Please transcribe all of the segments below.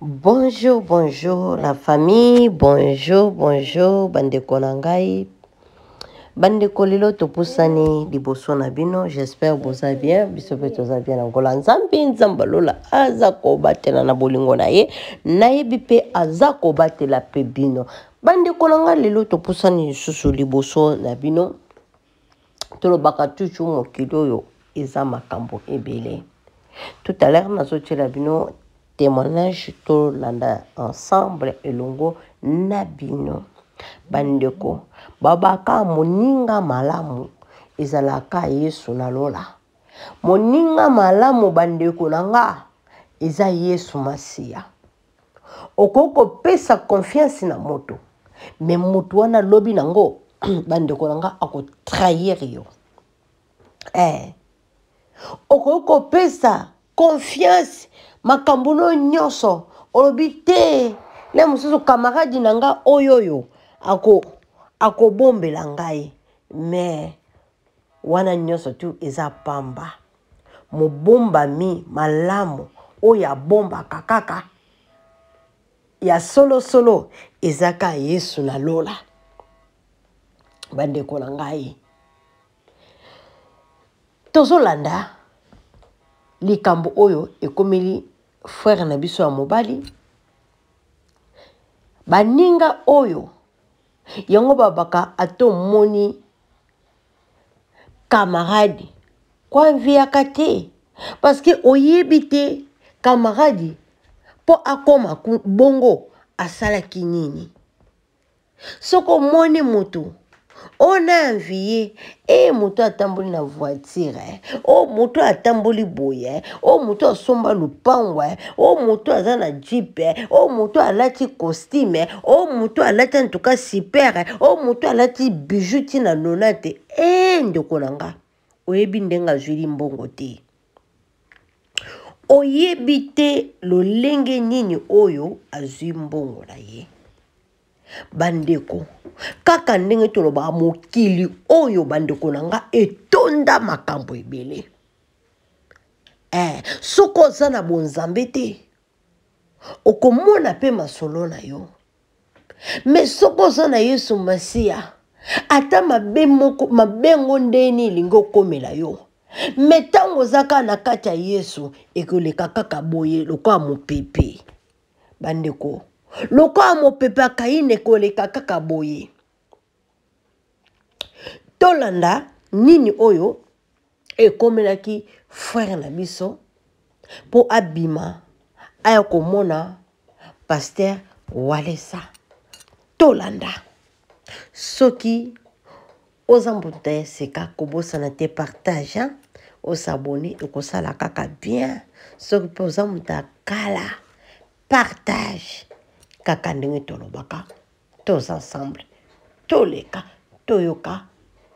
Bonjour, bonjour la famille, bonjour, bonjour, bandeko nangai. Bandeko lelo topusani liboso na bino, j'espère vous allez bien, biso pe toza bien angola. Nzambi nzambalola aza kobatela na bolingo na ye, nayebi pe aza kobatela pe bino. Bandeko nanga lelo topusani susu liboso na bino. Tolobaka tuchu mokili oyo eza makambo ebele. Tout à l'heure nazotiela bino témoignage to landa ensemble elongo na bino. Bandeko babaka moninga malamu ezalaka Yesu na lola. Moninga malamu bandeko nanga eza Yesu Masia. Okoko pesa confiance na moto, mais moto wana lobi nango bandeko nanga ako trahir yo. Okoko pesa confiance makambuno nyoso olobite le mususu camarade nanga oyoyo ako bombela ngai, mais wana nyoso tu eza pamba. Mobomba mi malamu oya bomba kakaka ya solo ezaka Yesu na lola. Bandeko na ngai tozolanda likambo oyo ekomeli frère na biso ya mobali baninga oyo yango babaka ato moni camarade kwa mviaka te, parce que oyebi te camarade po akoma bongo asalaki nini. Soko moni moto ona envie moto atamboli na voiture, moto atamboli boye, moto asomba lupango, moto aza na jeep, moto alati costume, moto alati en tout cas super, moto alati bijou tina nonate. Ndeko nanga oyebi ndenga azwili mbongo te, oyebi te lolenge nini oyo azwi mbongo na ye. Bandeko kaka ndenge toloba mokili oyo bandeko nanga etonda makambo ebele. Soko oza na bonzambe te okomona pe masolo na yo, mais soko oza na Yesu Masia ata mabengo ndeni elingi okomela yo, mais ntango ozaka na kati ya Yesu ekoleka kaka boye lokola mopepe. Bandeko lokola mopepe akaine koleka kaka boye. Tolanda nini oyo ekomelaki frère na biso po abima aya komona pasteur Walesa. Tolanda soki oza mbuta ya seka kobosana te partage, osabone ekosala kaka bien. Soki pe oza muta kala partage kaka ndenge tolobaka tous ensemble toleka toyoka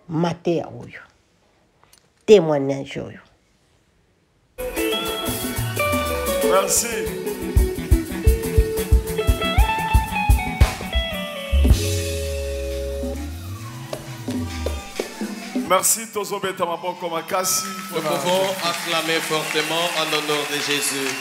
mate ya oyo témoignage oyo. Merci. Merci Tozobeta Maboko Makasi. Nous pouvons acclamer fortement en honneur de Jésus.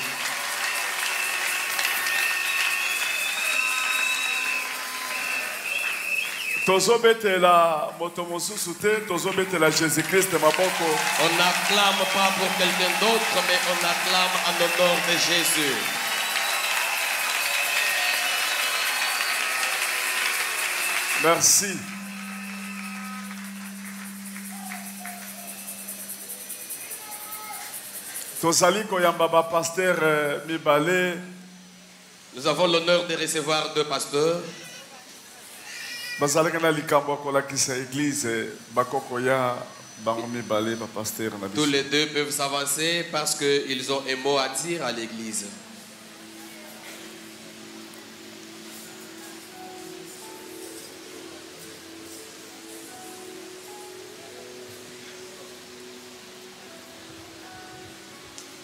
Tozobetela motomosusu te, tozobetela Jésus-Christ Maboko. On n'acclame pas pour quelqu'un d'autre, mais on acclame en honneur de Jésus. Merci. Tozali koyamba pasteur Mibale. Nous avons l'honneur de recevoir deux pasteurs. Tous les deux peuvent s'avancer parce qu'ils ont un mot à dire à l'église.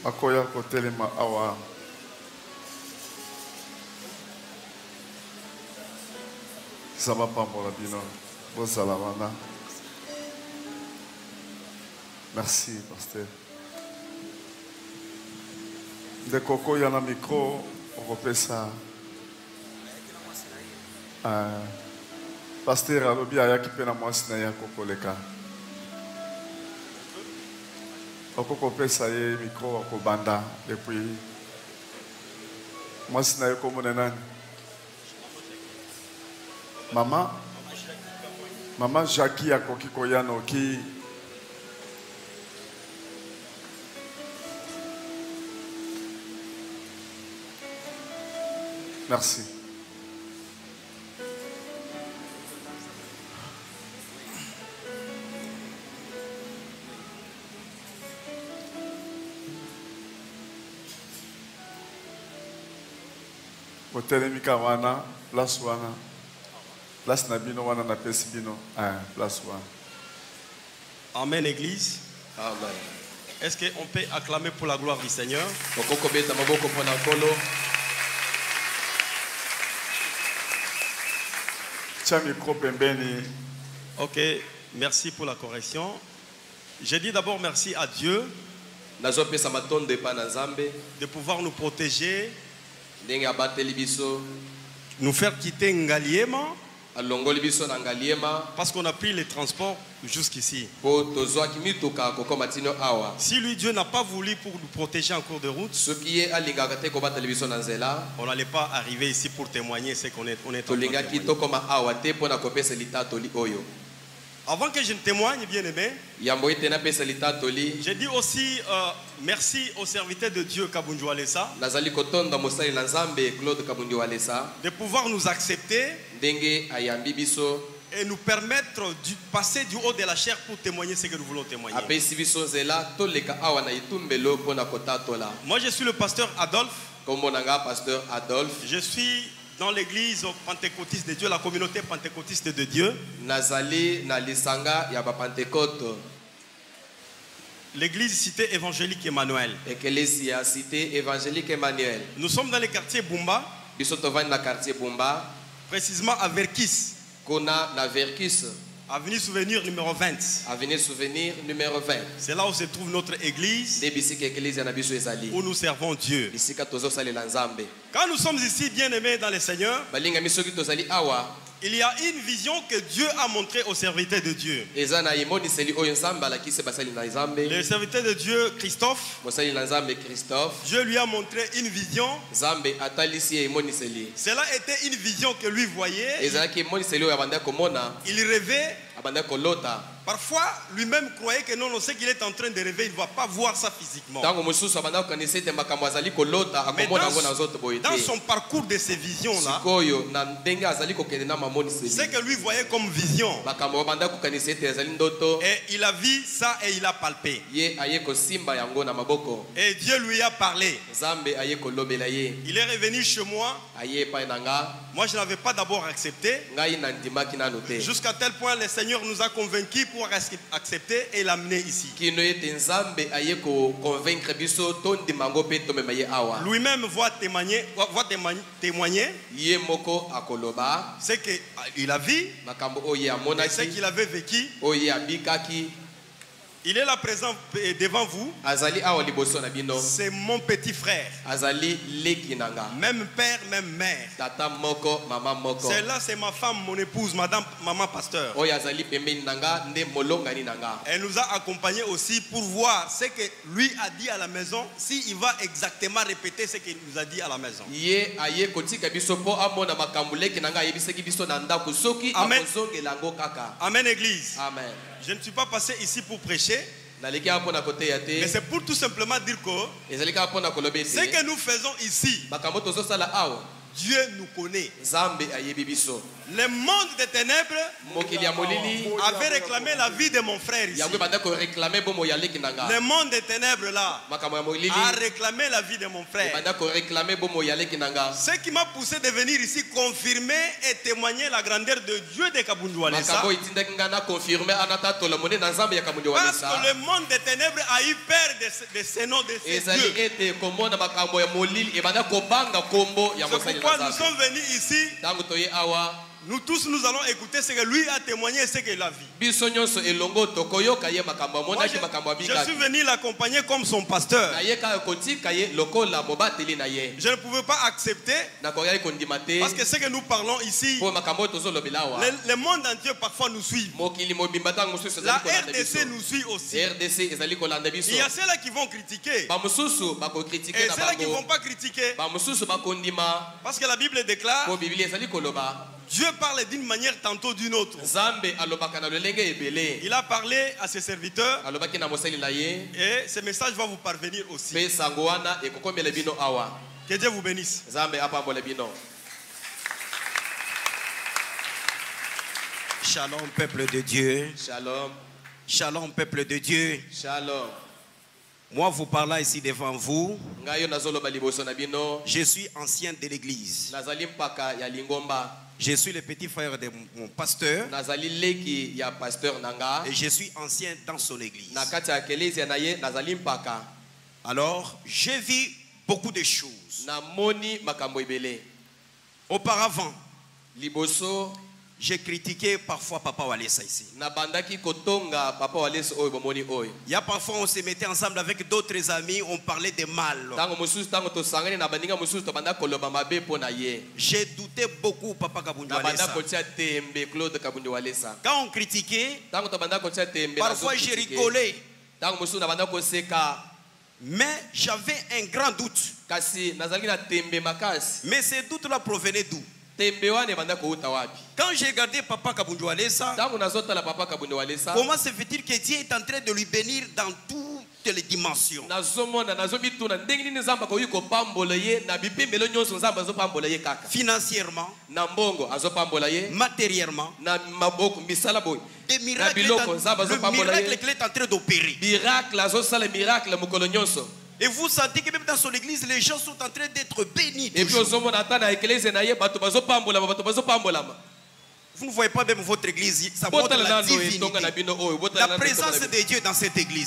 Bakoya kotelema awa. Zama pambola bino. Bozala wana. Merci, pasteur. De koko yana micro, opesa. Pasteur alobi ayaki pena mwasi na ya kokoleka. Okoko pesa ye micro akobanda et puis mwasi na ye komona nani? Maman Jackie akoki koyano ki merci. Botelemika wana, place wana. Place nabino wana na pesi bino. Place wana. Amen, Église. Amen. Est-ce qu'on peut acclamer pour la gloire du Seigneur? Ok, merci pour la correction. J'ai dit d'abord merci à Dieu de pouvoir nous protéger, nous faire quitter Ngaliema, parce qu'on a pris les transports jusqu'ici. Si lui, Dieu n'a pas voulu pour nous protéger en cours de route, on n'allait pas arriver ici pour témoigner ce qu'on est en train de témoigner. Avant que je ne témoigne, bien aimé, j'ai dit aussi merci au serviteur de Dieu Kabundu Alessa de pouvoir nous accepter et nous permettre de passer du haut de la chair pour témoigner ce que nous voulons témoigner. Moi je suis le pasteur Adolphe. Je suis dans l'église pentecôtiste de Dieu, la communauté pentecôtiste de Dieu. L'église cité évangélique Emmanuel. Nous sommes dans le quartier Bumba. Précisément à Verkis. Avenue Souvenir numéro 20. Avenue Souvenir numéro 20. C'est là où se trouve notre église. Où nous servons Dieu. Quand nous sommes ici bien aimés dans le Seigneur, il y a une vision que Dieu a montrée au serviteur de Dieu. Le serviteur de Dieu, Christophe, Dieu lui a montré une vision. Cela était une vision que lui voyait. Il rêvait. Parfois, lui-même croyait que non, ce qu'il est en train de rêver, il ne va pas voir ça physiquement. Mais dans son parcours de ces visions-là, ce que lui voyait comme vision, et il a vu ça et il a palpé. Et Dieu lui a parlé. Il est revenu chez moi. Moi, je n'avais pas d'abord accepté. Jusqu'à tel point, le Seigneur nous a convaincus pour accepter et l'amener ici. Lui-même va témoigner ce qu'il a vu et ce qu'il avait vécu. Il est là présent devant vous. C'est mon petit frère. Même père, même mère. Celle-là, c'est ma femme, mon épouse, madame, maman pasteur. Elle nous a accompagnés aussi pour voir ce que lui a dit à la maison, s'il va exactement répéter ce qu'il nous a dit à la maison. Amen. Amen, Église. Amen. Je ne suis pas passé ici pour prêcher. Mais c'est pour tout simplement dire que ce que nous faisons ici, Dieu nous connaît. Le monde des ténèbres avait réclamé la vie de mon frère ici. Le monde des ténèbres là a réclamé la vie de mon frère. Ce qui m'a poussé de venir ici confirmer et témoigner la grandeur de Dieu de Kabundu Alessa. Parce que le monde des ténèbres a eu peur de ce nom de ces dieux. C'est pourquoi nous sommes venus ici Nous tous, nous allons écouter ce que lui a témoigné et ce qu'il a vu. Moi, je suis venu l'accompagner comme son pasteur. Je ne pouvais pas accepter parce que ce que nous parlons ici, le monde entier parfois nous suit. La RDC nous suit aussi. Il y a ceux-là qui vont critiquer et ceux-là qui ne vont pas critiquer. Parce que la Bible déclare, Dieu parle d'une manière tantôt d'une autre. Il a parlé à ses serviteurs et ce message va vous parvenir aussi. Que Dieu vous bénisse. Shalom, peuple de Dieu. Shalom. Shalom, peuple de Dieu. Shalom. Moi, vous parlant ici devant vous, je suis ancien de l'église. Je suis le petit frère de mon pasteur. Et je suis ancien dans son église. Alors, j'ai vu beaucoup de choses. Auparavant, j'ai critiqué parfois Papa Walesa ici. Il y a parfois on se mettait ensemble avec d'autres amis, on parlait de mal. J'ai douté beaucoup Papa Kabundu Walesa. Quand on critiquait, parfois j'ai rigolé. Mais j'avais un grand doute. Mais ces doutes-là provenaient d'où? Quand j'ai regardé Papa Kabundu Walesa, comment se fait-il que Dieu est en train de lui bénir dans toutes les dimensions? Financièrement, matériellement, des miracles, le miracle qu'il est en train d'opérer. Et vous sentez que même dans son église, les gens sont en train d'être bénis. Vous ne voyez pas même votre église, ça montre la divinité, la présence de Dieu dans cette église.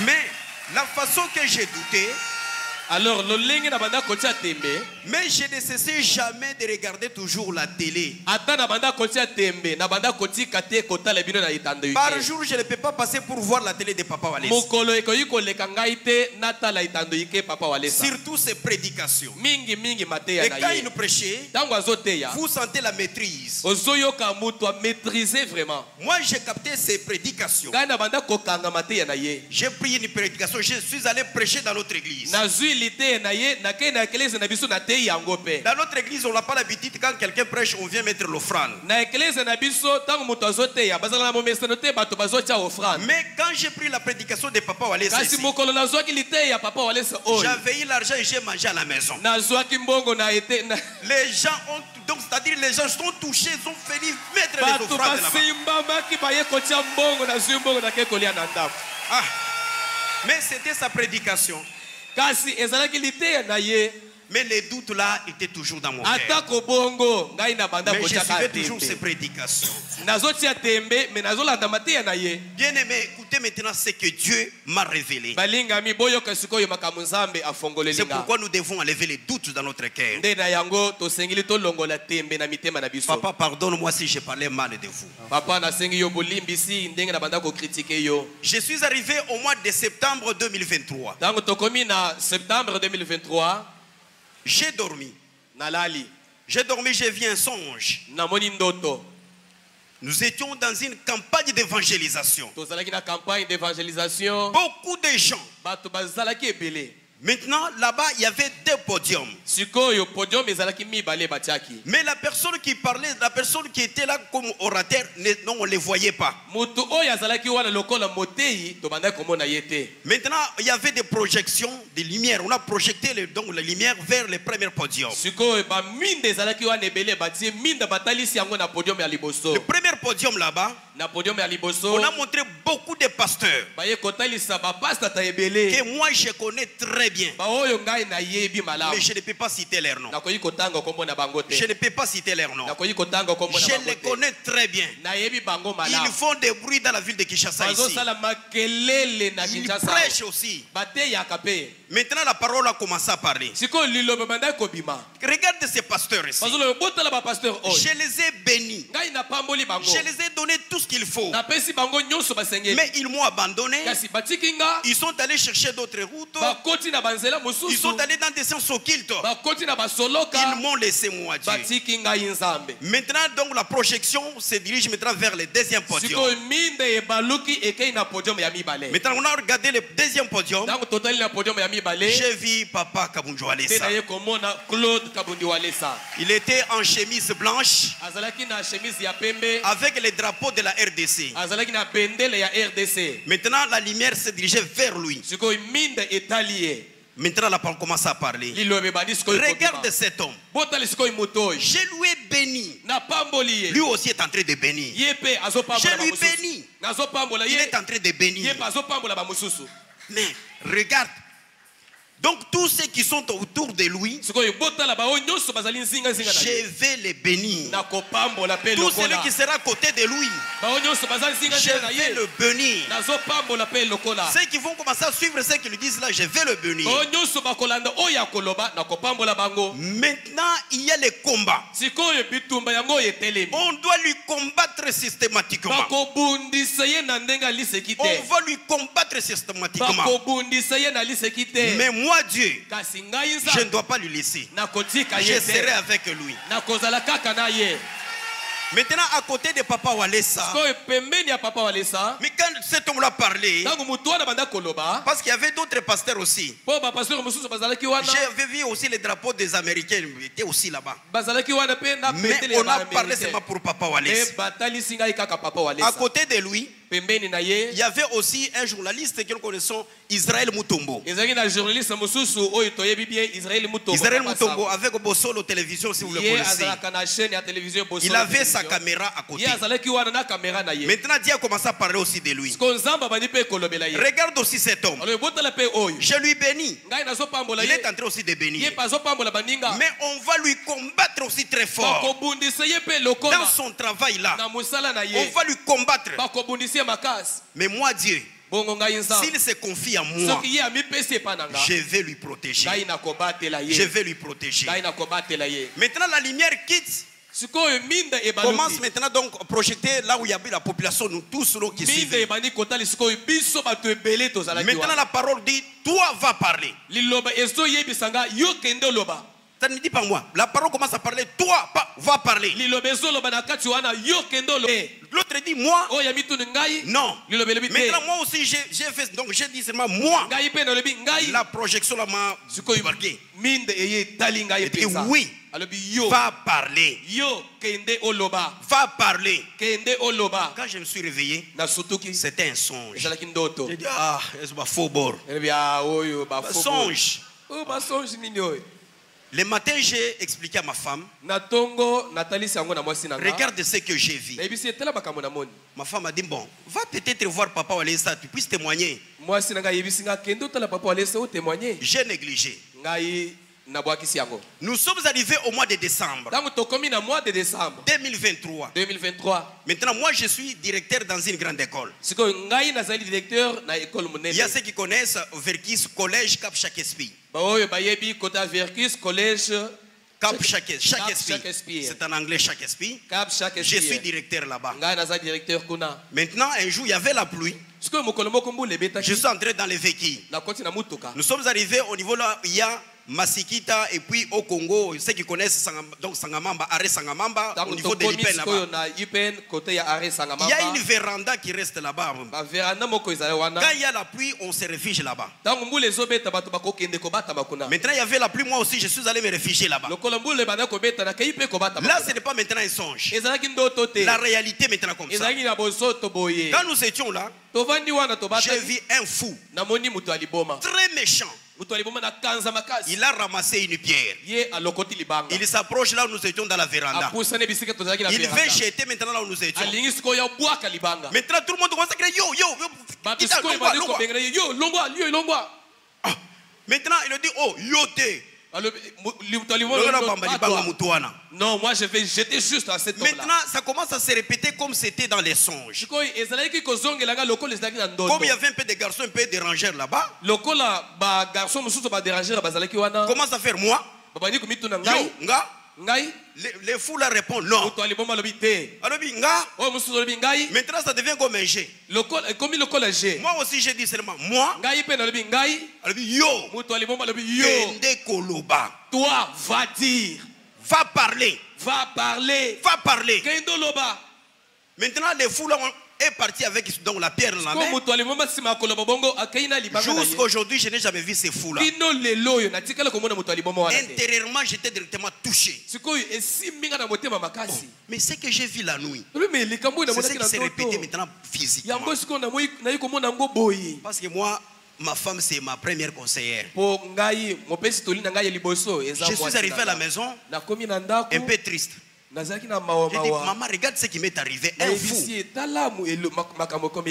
Mais la façon que j'ai douté, alors, mais je ne cessais jamais de regarder toujours la télé. Par jour, je ne peux pas passer pour voir la télé de Papa Walesa. Surtout ses prédications. Et quand il nous prêchait, vous sentez la maîtrise. Moi, j'ai capté ses prédications. J'ai pris une prédication, je suis allé prêcher dans notre église. Dans notre église, on n'a pas l'habitude, quand quelqu'un prêche, on vient mettre l'offrande. Mais quand j'ai pris la prédication de Papa Walesa, j'avais eu l'argent et j'ai mangé à la maison. Les gens ont, donc c'est-à-dire les gens sont touchés, ils ont fait mettre les offrandes là-bas. Ah. Mais c'était sa prédication. Mais les doutes là étaient toujours dans mon cœur. Mais je suivais toujours ses prédications. Bien aimé, écoutez maintenant ce que Dieu m'a révélé. C'est pourquoi nous devons enlever les doutes dans notre cœur. Papa, pardonne-moi si j'ai parlé mal de vous. Je suis arrivé au mois de septembre 2023. J'ai dormi. J'ai dormi, j'ai vu un songe. Nous étions dans une campagne d'évangélisation. Beaucoup de gens. Maintenant, là-bas, il y avait deux podiums. Mais la personne qui parlait, la personne qui était là comme orateur, non, on ne les voyait pas. Maintenant, il y avait des projections de lumière. On a projeté les lumières vers les premiers podiums. Le premier podium là-bas, On a montré beaucoup de pasteurs que moi je connais très bien. Mais je ne peux pas citer leurs noms. Je ne peux pas citer leurs noms. Je les connais très bien. Ils font des bruits dans la ville de Kinshasa ici. Ils prêchent aussi. Maintenant la parole a commencé à parler. Regarde ces pasteurs ici. Je les ai bénis. Je les ai donné tout ce qu'il faut. Mais ils m'ont abandonné. Ils sont allés chercher d'autres routes. Ils sont allés dans des sens occultes. Ils m'ont laissé moi Dieu. Maintenant donc la projection se dirige maintenant vers le deuxième podium. Maintenant on a regardé le deuxième podium. J'ai vu Papa Kabundjo Alessa. Il était en chemise blanche avec les drapeaux de la RDC. Maintenant la lumière se dirigeait vers lui. Maintenant la parole commence à parler. Regarde cet homme. Je lui ai béni. Lui aussi est en train de bénir. Je lui bénis. Il est en train de bénir. Mais regarde. Donc tous ceux qui sont autour de lui, je vais les bénir. Tout celui qui sera à côté de lui, je vais le bénir. Ceux qui vont commencer à suivre ceux qui lui disent là, je vais le bénir. Maintenant, il y a les combats. On doit lui combattre systématiquement. On va lui combattre systématiquement. Mais moi, Dieu, je ne dois pas lui laisser. Je serai avec lui. Maintenant, à côté de Papa Walesa, mais quand cet homme l'a parlé, parce qu'il y avait d'autres pasteurs aussi, j'avais vu aussi les drapeaux des Américains, ils étaient aussi là-bas. Mais on a parlé seulement pour Papa Walesa. À côté de lui, il y avait aussi un journaliste que nous connaissons, Israël Mutombo. Israël Mutombo avec Bossolo télévision, si vous le connaissez. Il avait sa caméra à côté. Maintenant Dieu a commencé à parler aussi de lui. Regarde aussi cet homme. Je lui bénis. Il est en train aussi de bénir. Mais on va lui combattre aussi très fort. Dans son travail là, on va lui combattre. Mais moi Dieu, s'il se confie à moi, je vais lui protéger. Je vais lui protéger. Maintenant la lumière quitte. Commence maintenant donc à projeter là où il y a la population, nous tous qui suivent. Maintenant la parole dit, toi va parler. Ça ne dit pas moi. La parole commence à parler, toi va parler. L'autre dit moi. Non. Maintenant moi aussi j'ai fait, donc j'ai dit seulement moi. La projection là m'a marqué. Oui. Va parler. Va parler. Quand je me suis réveillé, c'était un songe. J'ai dit, ah, c'est un faux bord. Songe. Le matin, j'ai expliqué à ma femme. Regarde ce que j'ai vu. Ma femme a dit, bon, va peut-être voir Papa Walesa, tu puisses témoigner. J'ai négligé. Nous sommes arrivés au mois de décembre 2023. Maintenant, moi, je suis directeur dans une grande école. Il y a ceux qui connaissent Verkis Collège Cap Shakespeare. Cap Shakespeare. C'est en anglais Shakespeare. Je suis directeur là-bas. Maintenant, un jour, il y avait la pluie. Je suis entré dans les véhicules. Nous sommes arrivés au niveau là, il y a Masikita et puis au Congo, ceux qui connaissent donc Sangamamba, arrêt Sangamamba, au niveau de l'Ipen là-bas. Il y a une véranda qui reste là-bas. Quand il y a la pluie, on se réfugie là-bas. Maintenant il y avait la pluie, moi aussi je suis allé me réfugier là-bas. Là ce n'est pas maintenant un songe. La réalité maintenant comme ça. Quand nous étions là, j'ai vu un fou, très méchant. Il a ramassé une pierre. Il s'approche là où nous étions dans la véranda. Il veut jeter maintenant là où nous étions. Maintenant tout le monde commence à crier yo, yo, yo. Maintenant il dit oh, yote. Non, moi je vais jeter juste à cette tombe-là. Maintenant, ça commence à se répéter comme c'était dans les songes. Comme il y avait un peu de garçons un peu dérangeurs là-bas. Comment ça faire moi? Yo, nga? Les fous là répondent non. Maintenant ça devient comme un G. Moi aussi j'ai dit seulement moi. Yo. Toi va dire. Va parler. Va parler. Va parler. Maintenant les fous là est parti avec donc la pierre dans la main. Jusqu'à aujourd'hui, je n'ai jamais vu ces fous là. Intérieurement, j'étais directement touché. Oh, mais ce que j'ai vu la nuit, c'est ce qui s'est répété maintenant physiquement. Parce que moi, ma femme, c'est ma première conseillère. Je suis arrivé à la maison un peu triste. J'ai dit, maman, regarde ce qui m'est arrivé. Un fou.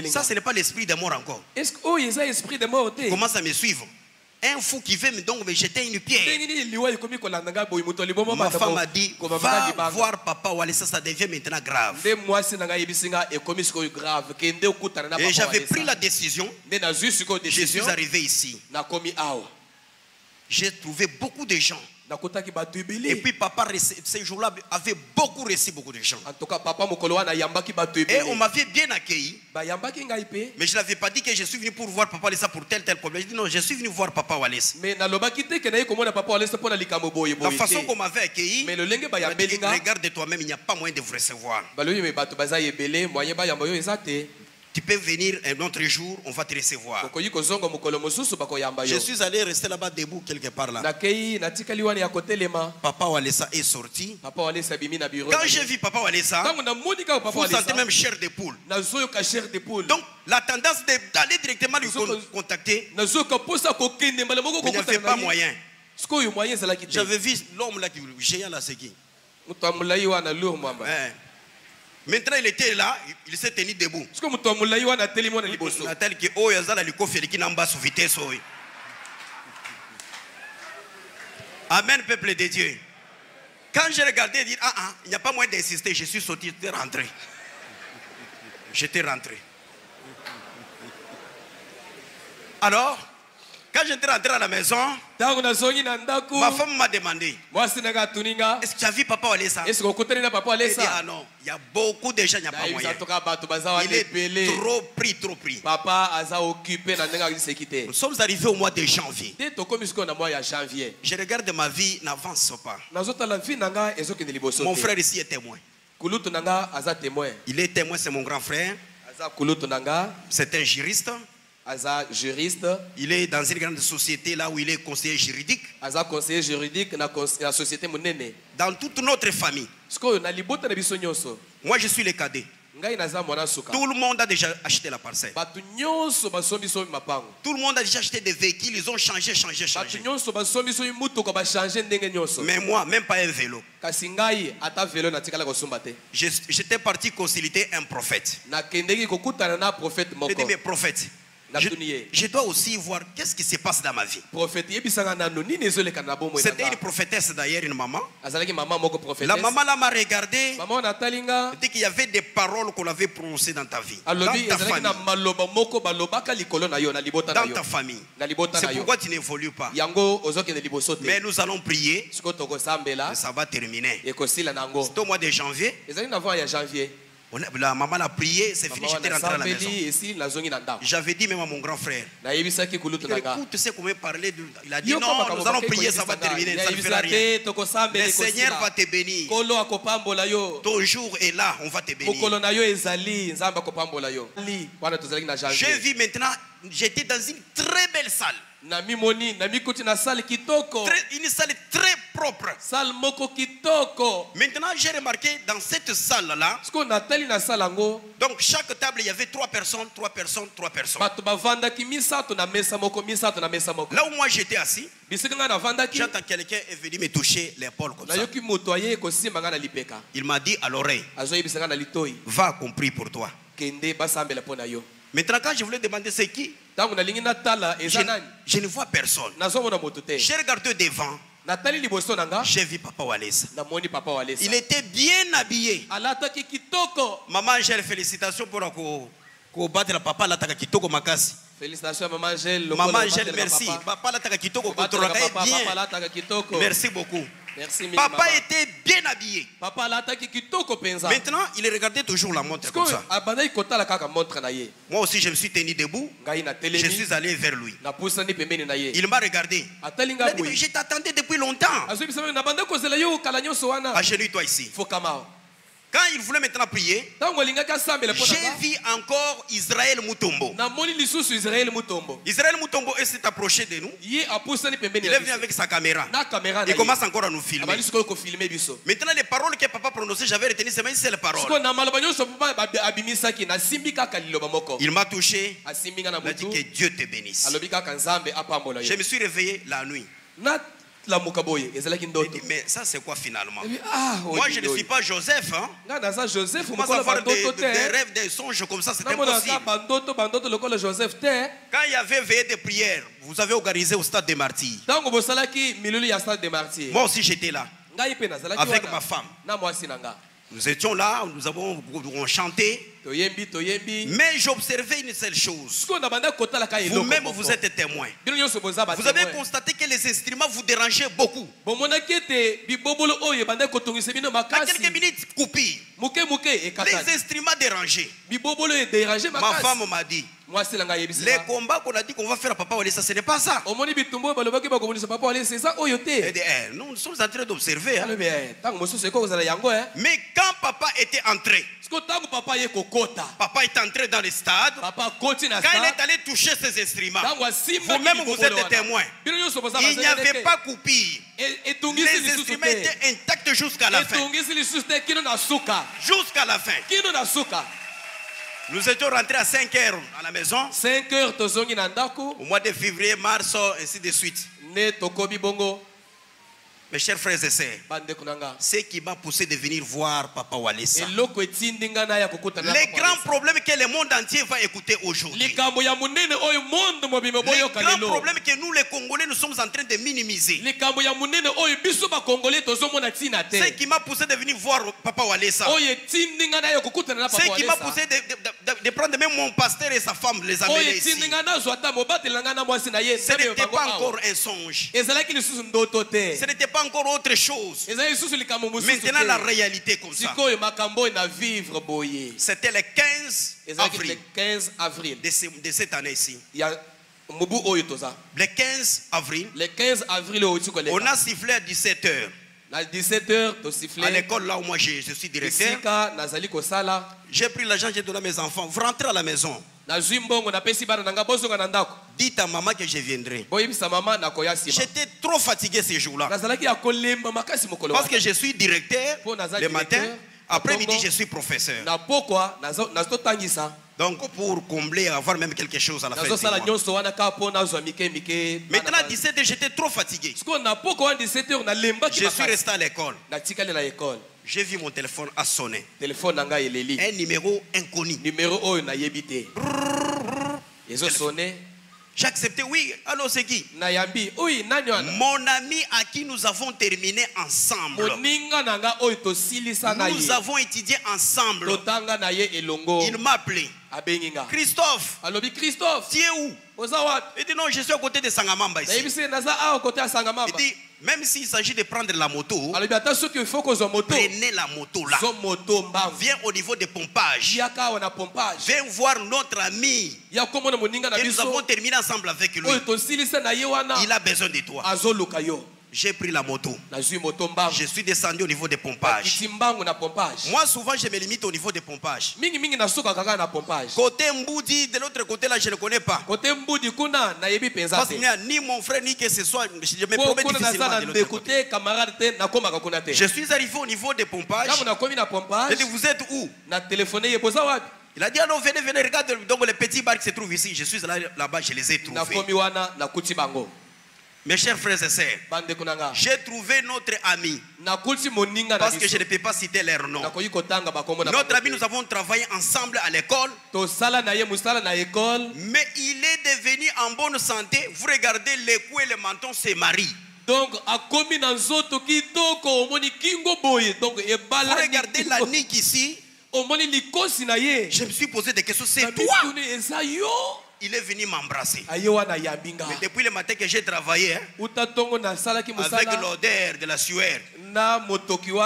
Ça, ce n'est pas l'esprit de mort encore. Commence à me suivre. Un fou qui veut donc me jeter une pierre. Ma femme a dit, va voir papa Walesa, ça devient maintenant grave. Et j'avais pris la décision. Je suis arrivé ici. J'ai trouvé beaucoup de gens. Et puis papa, ces jours-là, avait beaucoup reçu beaucoup de gens. Et on m'avait bien accueilli. Mais je n'avais pas dit que je suis venu pour voir papa Walesa pour tel problème. Je dis non, je suis venu voir papa Walesa. La façon qu'on m'avait accueilli, regarde de toi-même, il n'y a pas moyen de vous recevoir. Tu peux venir un autre jour, on va te recevoir. Je suis allé rester là-bas debout quelque part là. Papa Walesa est sorti. Quand j'ai vu Papa Walesa, vous sentez même chair de poule. Donc la tendance d'aller directement lui contacter, mais il n'y avait pas moyen. J'avais vu l'homme là, géant là, c'est qui? Maintenant il était là, il s'est tenu debout. Amen, peuple de Dieu. Quand j'ai regardé, j'ai dit, il n'y a pas moyen d'insister, je suis sorti, j'étais rentré. J'étais rentré. Alors, quand j'étais rentré à la maison, ma femme m'a demandé, est-ce que tu as vu Papa Walesa? Il dit, ah non, il y a beaucoup de gens, il n'y a pas moyen. Il est trop pris, trop pris. Nous sommes arrivés au mois de janvier. Je regarde ma vie, n'avance pas. Mon frère ici est témoin. Il est témoin, c'est mon grand frère. C'est un juriste. Il est dans une grande société là où il est conseiller juridique. Dans toute notre famille. Moi je suis le cadet. Tout le monde a déjà acheté la parcelle. Tout le monde a déjà acheté des véhicules. Ils ont changé. Mais moi, même pas un vélo. J'étais parti consulter un prophète. J'ai dit, mais prophète, je dois aussi voir qu'est-ce qui se passe dans ma vie. C'était une prophétesse d'ailleurs, une maman. La maman là m'a regardé. Elle dit qu'il y avait des paroles qu'on avait prononcées dans ta vie. Dans ta famille. Dans ta famille. C'est pourquoi tu n'évolues pas. Mais nous allons prier. Ça va terminer. C'est au mois de janvier. La maman a prié, c'est fini, j'étais rentré à la maison. J'avais dit même à mon grand frère, écoute, tu sais comment parler de... Il a dit non, nous allons prier, ça va terminer, ça ne fera rien. Le Seigneur va te bénir. Ton jour est là, on va te bénir. J'ai vu maintenant, j'étais dans une très belle salle. Une salle très propre. Maintenant, j'ai remarqué dans cette salle-là, donc chaque table, il y avait 3 personnes, 3 personnes, 3 personnes. Là où moi j'étais assis, j'entends quelqu'un est venu me toucher l'épaule comme ça. Il m'a dit à l'oreille, va compris pour toi. Maintenant, quand je voulais demander c'est qui, je ne vois personne. J'ai regardé devant. J'ai vu Papa Walesa. Il était bien habillé. Maman Angèle, félicitations pour battre papa la taka kitoko makasi. Félicitations Maman Angèle. Maman Angèle, merci. Papa la taka kitoko bien. Merci beaucoup. Merci, papa était bien habillé. Maintenant, il regardait toujours la montre comme ça. Moi aussi, je me suis tenu debout. Je suis allé vers lui. Il m'a regardé. Il a dit, je t'attendais depuis longtemps. Agenouille-toi ici. Quand il voulait maintenant prier, j'ai vu encore Israël Mutombo. Israël Mutombo s'est approché de nous. Il est venu avec sa caméra. Il commence encore à nous filmer. Maintenant, les paroles que papa prononçait, j'avais retenu seulement une seule parole. Il m'a touché. Il a dit que Dieu te bénisse. Je me suis réveillé la nuit. Mais ça c'est quoi finalement? Moi je ne suis pas Joseph. Moi avoir des rêves, des songes comme ça, c'est impossible. Quand il y avait veillée de prière, vous avez organisé au stade des martyrs. Moi aussi j'étais là avec ma femme. Nous étions là, nous avons chanté. Mais j'observais une seule chose. Vous-même, vous êtes témoin. Vous avez constaté que les instruments vous dérangeaient beaucoup. À quelques minutes coupées, les instruments dérangeaient. Ma femme m'a dit, les combats qu'on a dit qu'on va faire à Papa Walesa, ce n'est pas ça. Nous sommes en train d'observer. Mais quand Papa était entré, Papa est entré dans le stade. Quand il est allé toucher ses instruments, vous-même vous êtes témoin. Il n'y avait pas coupure. Les instruments étaient intacts jusqu'à la fin. Jusqu'à la fin. Nous étions rentrés à 5 heures à la maison. 5 heures, au mois de février, mars, ainsi de suite. Mes chers frères et sœurs, ce qui m'a poussé de venir voir Papa Walesa, les grands problèmes que le monde entier va écouter aujourd'hui, les grands problèmes que nous les Congolais nous sommes en train de minimiser, ce qui m'a poussé de venir voir Papa Walesa, ce qui m'a poussé de prendre même mon pasteur et sa femme, les amener ici. Ce n'était pas encore un songe. Ce n'était pas encore autre chose. Maintenant la réalité comme ça. C'était le 15 avril de cette année ici. Le 15 avril, on a sifflé à 17h. À l'école là où moi je suis directeur, j'ai pris l'argent, j'ai donné à mes enfants. Vous rentrez à la maison. Dites à maman que je viendrai. J'étais trop fatigué ces jours-là. Parce que je suis directeur le matin, après-midi je suis professeur. Donc pour combler, avoir même quelque chose à la fin du mois. Maintenant à 17h j'étais trop fatigué. Je suis resté à l'école. J'ai vu mon téléphone a sonné. Un numéro inconnu. J'ai accepté, oui. Alors c'est qui? Mon ami à qui nous avons terminé ensemble. Nous avons étudié ensemble. Il m'a appelé. Christophe, tu es où? Il dit non, je suis à côté de Sangamamba ici. Il dit, même s'il s'agit de prendre la moto, prenez la moto là. Viens au niveau des pompages. Viens voir notre ami. Que nous avons terminé ensemble avec lui. Il a besoin de toi. j'ai pris la moto. Je suis descendu au niveau des pompages. Moi, souvent, je me limite au niveau des pompages. Côté Mboudi, de l'autre côté, là, je ne connais pas. Parce qu'il n'y a ni mon frère, ni que ce soit. Je me promets difficilement de l'autre côté. Je suis arrivé au niveau des pompages. J'ai dit, vous êtes où? Il a dit, non, venez, venez, regardez donc les petits bars qui se trouvent ici. Je suis là-bas, je les ai trouvés. Mes chers frères et sœurs, j'ai trouvé notre ami. Parce que je ne peux pas citer leur nom. Notre ami, nous avons travaillé ensemble à l'école. Mais il est devenu en bonne santé. Vous regardez les coups et les mentons se marient. Donc, vous regardez la nique ici. Je me suis posé des questions. C'est toi? Il est venu m'embrasser. Mais depuis le matin que j'ai travaillé, avec l'odeur de la sueur,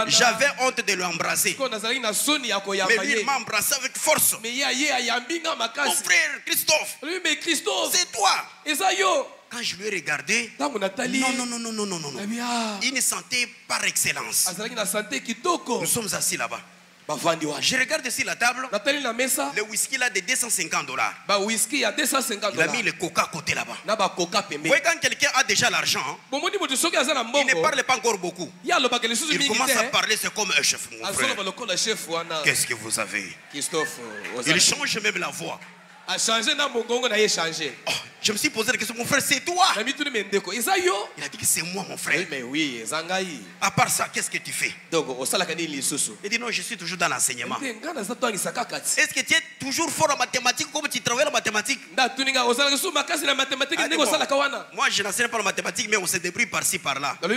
j'avais honte de l'embrasser. Mais lui, il m'a embrassé avec force. Mon frère Christophe, c'est toi. Quand je lui ai regardé, non. Une santé par excellence. Nous sommes assis là-bas. Je regarde ici la table. Le whisky là de $250. Il a mis le coca à côté là-bas. Vous voyez, quand quelqu'un a déjà l'argent, il ne parle pas encore beaucoup. Il commence à parler, c'est comme un chef, mon frère. Qu'est-ce que vous avez? Il change même la voix. Je me suis posé la question, mon frère, c'est toi? Il a dit que c'est moi, mon frère. À part ça, qu'est-ce que tu fais? Il dit non, je suis toujours dans l'enseignement. Est-ce que tu es toujours fort en mathématiques comme tu travailles en mathématiques? Moi, je n'enseigne pas en mathématiques, mais on se débrouille par-ci, par-là. On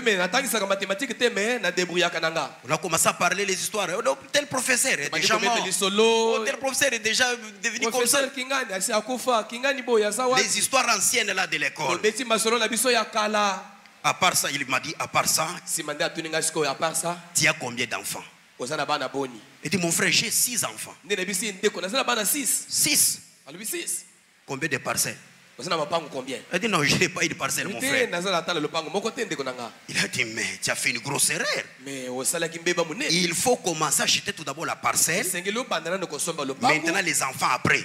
a commencé à parler les histoires. Tel professeur est déjà mort. Tel professeur est déjà devenu comme ça. Les histoires anciennes là de l'école. À part ça, il m'a dit, à part ça, tu as combien d'enfants? Il dit, mon frère, j'ai 6 enfants. 6. Combien de parcelles? Combien? Il a dit non, je n'ai pas eu de parcelle, mon frère. Il a dit, mais tu as fait une grosse erreur. Il faut commencer à acheter tout d'abord la parcelle. Maintenant les enfants après.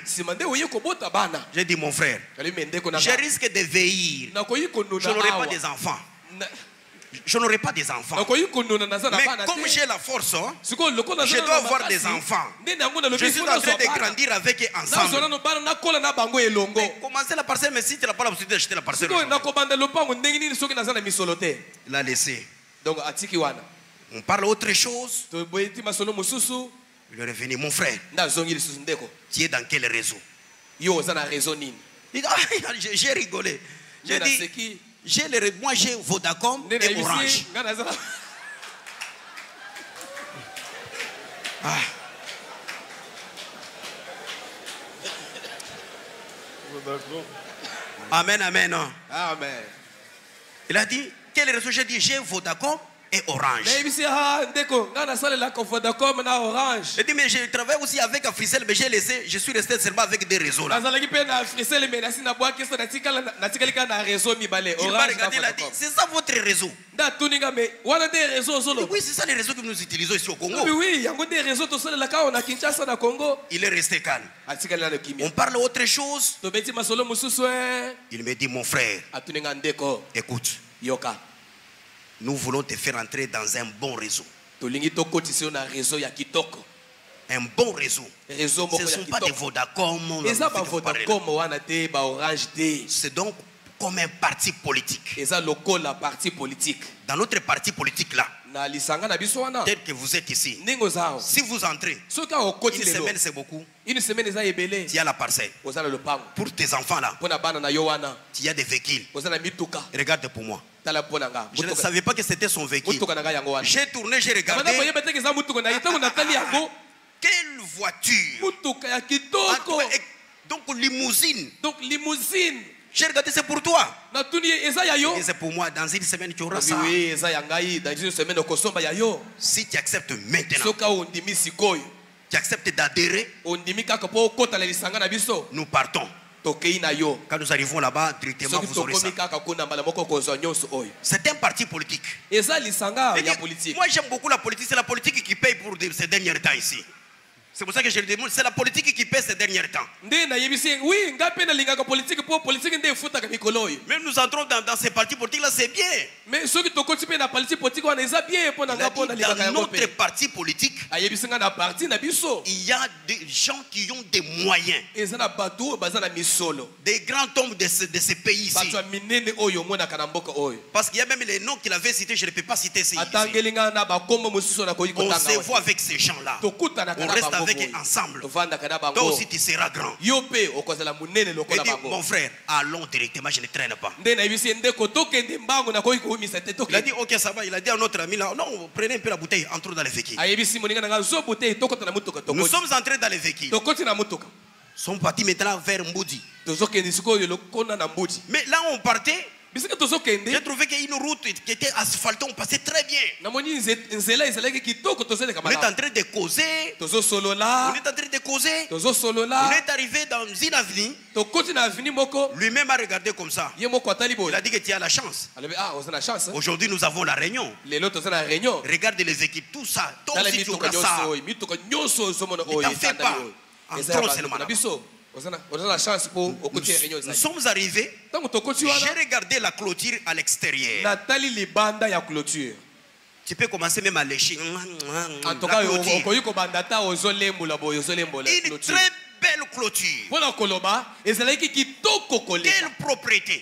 J'ai dit, mon frère, je risque de vieillir. Je n'aurai pas des enfants. Je n'aurai pas des enfants. Mais comme j'ai la force, je dois avoir des enfants. Je suis en train de grandir avec eux ensemble. Mais commencer la parcelle, mais si tu n'as pas la possibilité d'acheter la parcelle, il a laissé. On parle autre chose. Il est revenu, mon frère. Tu es dans quel réseau? J'ai rigolé. J'ai dit, moi j'ai Vodacom et Orange. Amen, amen. Amen. Il a dit, quel réseau? J'ai dit, j'ai Vodacom et Orange. Il dit, mais je travaille aussi avec Africell, mais j'ai laissé, je suis resté seulement avec des réseaux là. Il m'a regardé, il a dit, c'est ça votre réseau? Oui, c'est ça les réseaux que nous utilisons ici au Congo. Il est resté calme. On parle autre chose. Il me dit, mon frère, écoute, nous voulons te faire entrer dans un bon réseau. Un bon réseau. Ce ne sont pas des Vodacom. C'est donc comme un parti politique. Dans notre parti politique là, tel que vous êtes ici, si vous entrez, une semaine c'est beaucoup. Tu as la parcelle. Pour tes enfants là, tu as des véhicules. Regarde pour moi. Je ne savais pas que c'était son véhicule. J'ai tourné, j'ai regardé. Quelle voiture! Donc limousine. J'ai regardé, c'est pour toi. Et c'est pour moi. Dans une semaine, tu auras ça. Si tu acceptes maintenant, tu acceptes d'adhérer, nous partons. Quand nous arrivons là-bas, directement, vous aurez ça. C'est un parti politique. Moi, j'aime beaucoup la politique. C'est la politique qui paye pour ces derniers temps ici. C'est pour ça que je le demande. C'est la politique qui paie ces derniers temps. Même nous entrons dans ces partis politiques-là, c'est bien. Mais dans notre parti politique, il y a des gens qui ont des moyens. Des grands hommes de ce pays ici. Parce qu'il y a même les noms qu'il avait cités, je ne peux pas citer ici. On se voit avec ces gens-là. On reste avec eux ensemble. Toi aussi tu seras grand. Et dit, mon frère, allons directement, je ne traîne pas. Il a dit, ok, ça va. Il a dit à notre ami là, non, prenez un peu la bouteille, entrons dans les véhicules. Nous sommes entrés dans les véhicules. Nous sommes partis maintenant vers Mboudi. Mais là on partait. J'ai trouvé qu'il y a une route qui était asphaltée, on passait très bien. On est en train de causer. On est arrivé dans une avenue. Lui-même a regardé comme ça. Il a dit que tu as la chance. Aujourd'hui nous avons la réunion. Regarde les équipes, tout ça. Toi aussi tu auras ça. Ne t'en fais pas. Entrons seulement là. Nous sommes arrivés. J'ai regardé la clôture à l'extérieur. Tu peux commencer même à lécher. En tout cas, une très belle clôture. Quelle propriété.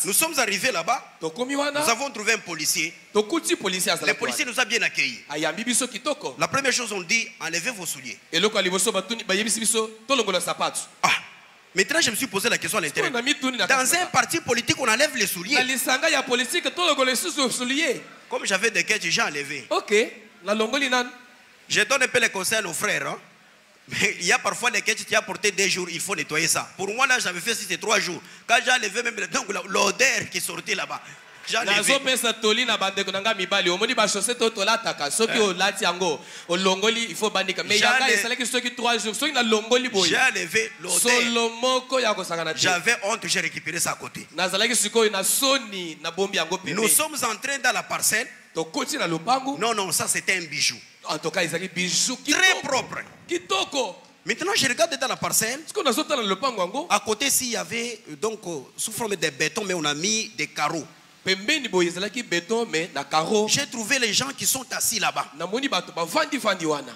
Nous sommes arrivés là-bas. Nous avons trouvé un policier. Le policier nous a bien accueillis. La première chose, on dit, enlevez vos souliers. Maintenant, je me suis posé la question à l'intérieur. Dans un parti politique, on enlève les souliers. Comme j'avais des quêtes, j'ai enlevé. Je donne un peu les conseils à nos frères. Hein? Mais il y a parfois des quêtes, tu as porté 2 jours, il faut nettoyer ça. Pour moi, là, j'avais fait 3 jours. Quand j'ai enlevé même l'odeur qui sortait là-bas. J'ai enlevé. J'avais honte, j'ai récupéré ça à côté. Nous sommes entrés dans la parcelle. Non, non, ça c'était un bijou. Très propre. Maintenant, je regarde dans la parcelle. À côté, il y avait donc sous forme de béton, mais on a mis des carreaux. J'ai trouvé les gens qui sont assis là-bas.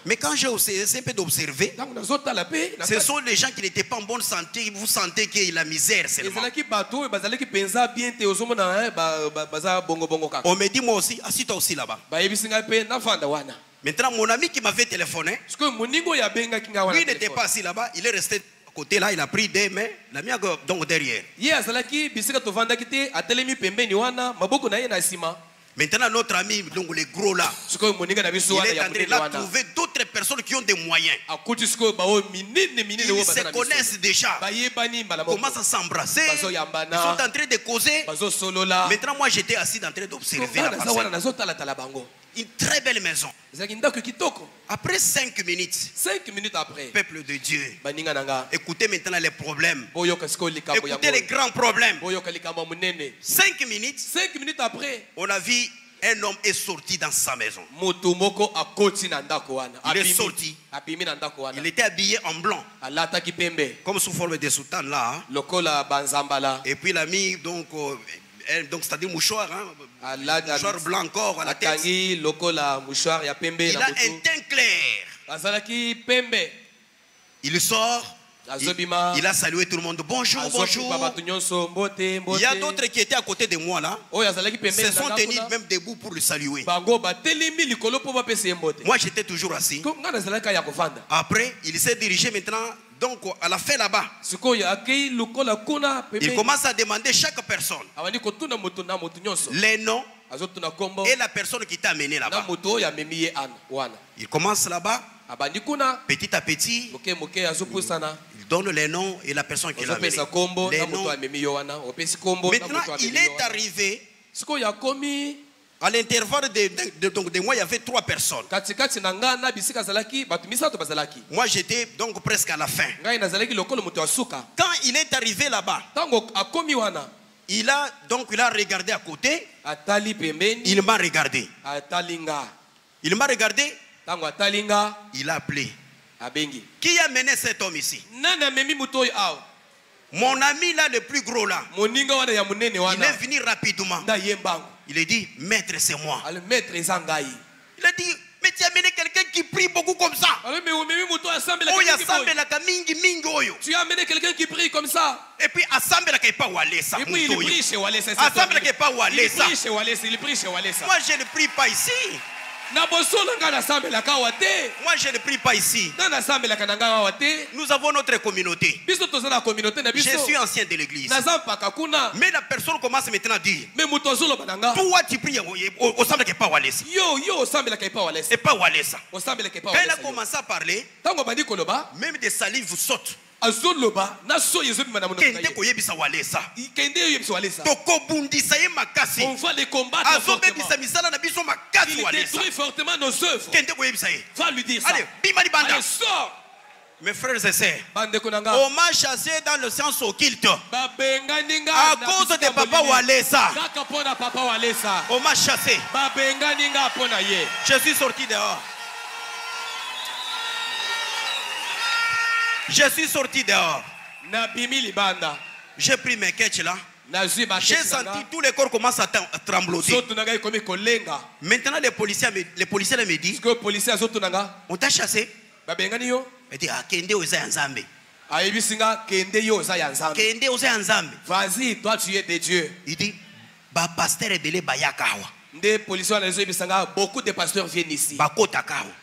Mais quand j'ai essayé un peu d'observer, ce sont les gens qui n'étaient pas en bonne santé. Vous sentez qu'il y a la misère seulement. On me dit moi aussi, assis-toi aussi là-bas. Maintenant, mon ami qui m'avait téléphoné, lui n'était pas assis là-bas, il est resté côté là, il a pris des mains, la mienne donc derrière. Maintenant, notre ami, donc les gros là, il est en train de trouver d'autres personnes qui ont des moyens. Ils se connaissent déjà. Comment ça s'embrasser? Ils sont en train de causer. Maintenant, moi j'étais assis en train d'observer la parcelle. Une très belle maison. Après 5 minutes, après, peuple de Dieu, écoutez maintenant les problèmes. Écoutez les grands problèmes. 5 minutes après, on a vu un homme est sorti dans sa maison. Il est sorti. Il était habillé en blanc, comme sous forme de soutane là. Et puis il a mis donc c'est-à-dire mouchoir, hein, mouchoir blanc encore à la tête. Il a un teint clair. Il sort. Il a salué tout le monde. Bonjour, bonjour. Il y a d'autres qui étaient à côté de moi là. Se sont tenus même debout pour le saluer. Moi j'étais toujours assis. Après, il s'est dirigé maintenant. Donc à la fin là-bas, il commence à demander chaque personne les noms et la personne qui t'a amené là-bas. Il commence là-bas, petit à petit, il donne les noms et la personne qui l'a amené. Maintenant, il est arrivé À l'intervalle de moi, il y avait 3 personnes. Moi, j'étais donc presque à la fin. Quand il est arrivé là-bas, il a regardé à côté. Il m'a regardé. Il m'a regardé. Il a appelé. Qui a mené cet homme ici? Mon ami là, le plus gros là. Il est venu rapidement. Il a dit, maître, c'est moi. Il a dit, mais tu as amené quelqu'un qui prie beaucoup comme ça. Tu as amené quelqu'un qui prie comme ça. Et puis, il prie chez Walesa. Moi, je ne prie pas ici. Moi, je ne prie pas ici. Nous avons notre communauté. Je suis ancien de l'église. Mais la personne commence maintenant à dire, toi tu pries au semble qu'il n'y a pas Walesa. Et pas Walesa. Quand il a commencé à parler, même des salives vous sautent. Kende koyebisa Walesa. Tokobundisa ye makasi. On va les combattre. Azobebisa misala na biso makasi Walesa. Il détruit fortement nos œuvres. Kende koyebisa ye. Va lui dire ça. Allez, bimani banda. Allez, sors. Mes frères et sœurs, on m'a chassé dans le sens occulte à cause de Papa Walesa. On m'a chassé. Je suis sorti dehors. Je suis sorti dehors. J'ai pris mes ketchs là. J'ai senti tous les corps commencent à trembloter. Maintenant les policiers me disent, on t'a chassé. Il dit, ah, Kende oza yanzambe. Kende oza yanzambe. Vas-y, toi tu es de Dieu. Il dit, ba pasteur ebele bayakawa. Beaucoup de pasteurs viennent ici.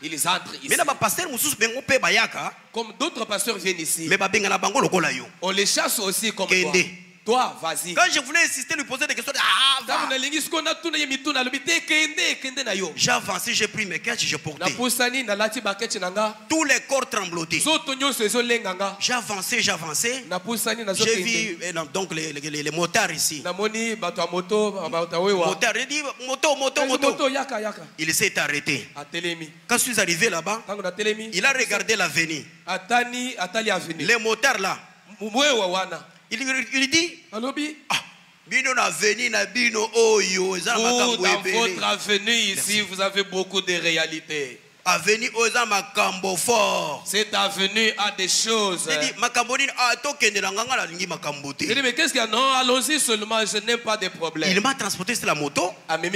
Ils entrent ici. Comme d'autres pasteurs viennent ici. On les chasse aussi comme toi. Toi, vas-y. Quand je voulais insister, lui poser des questions, j'ai avancé, j'ai pris mes caches, j'ai porté. Tous les corps tremblotaient. J'ai avancé. J'ai vu donc les motards ici. Motard, il dit moto. Il s'est arrêté. Quand je suis arrivé là-bas, il a regardé l'avenir. Les motards là. Il dit, bino na veni na bino oyo eza makambo ebele. Dans votre avenue ici, vous avez beaucoup de réalités. Avenue oza makambo fort. Cette avenue a des choses. Il dit makambo ni tokende na nganga la lingi makambo te. Il dit mais qu'est-ce qu'il y a? Non, allons-y seulement, je n'ai pas de problème. Il m'a transporté sur la moto. Mais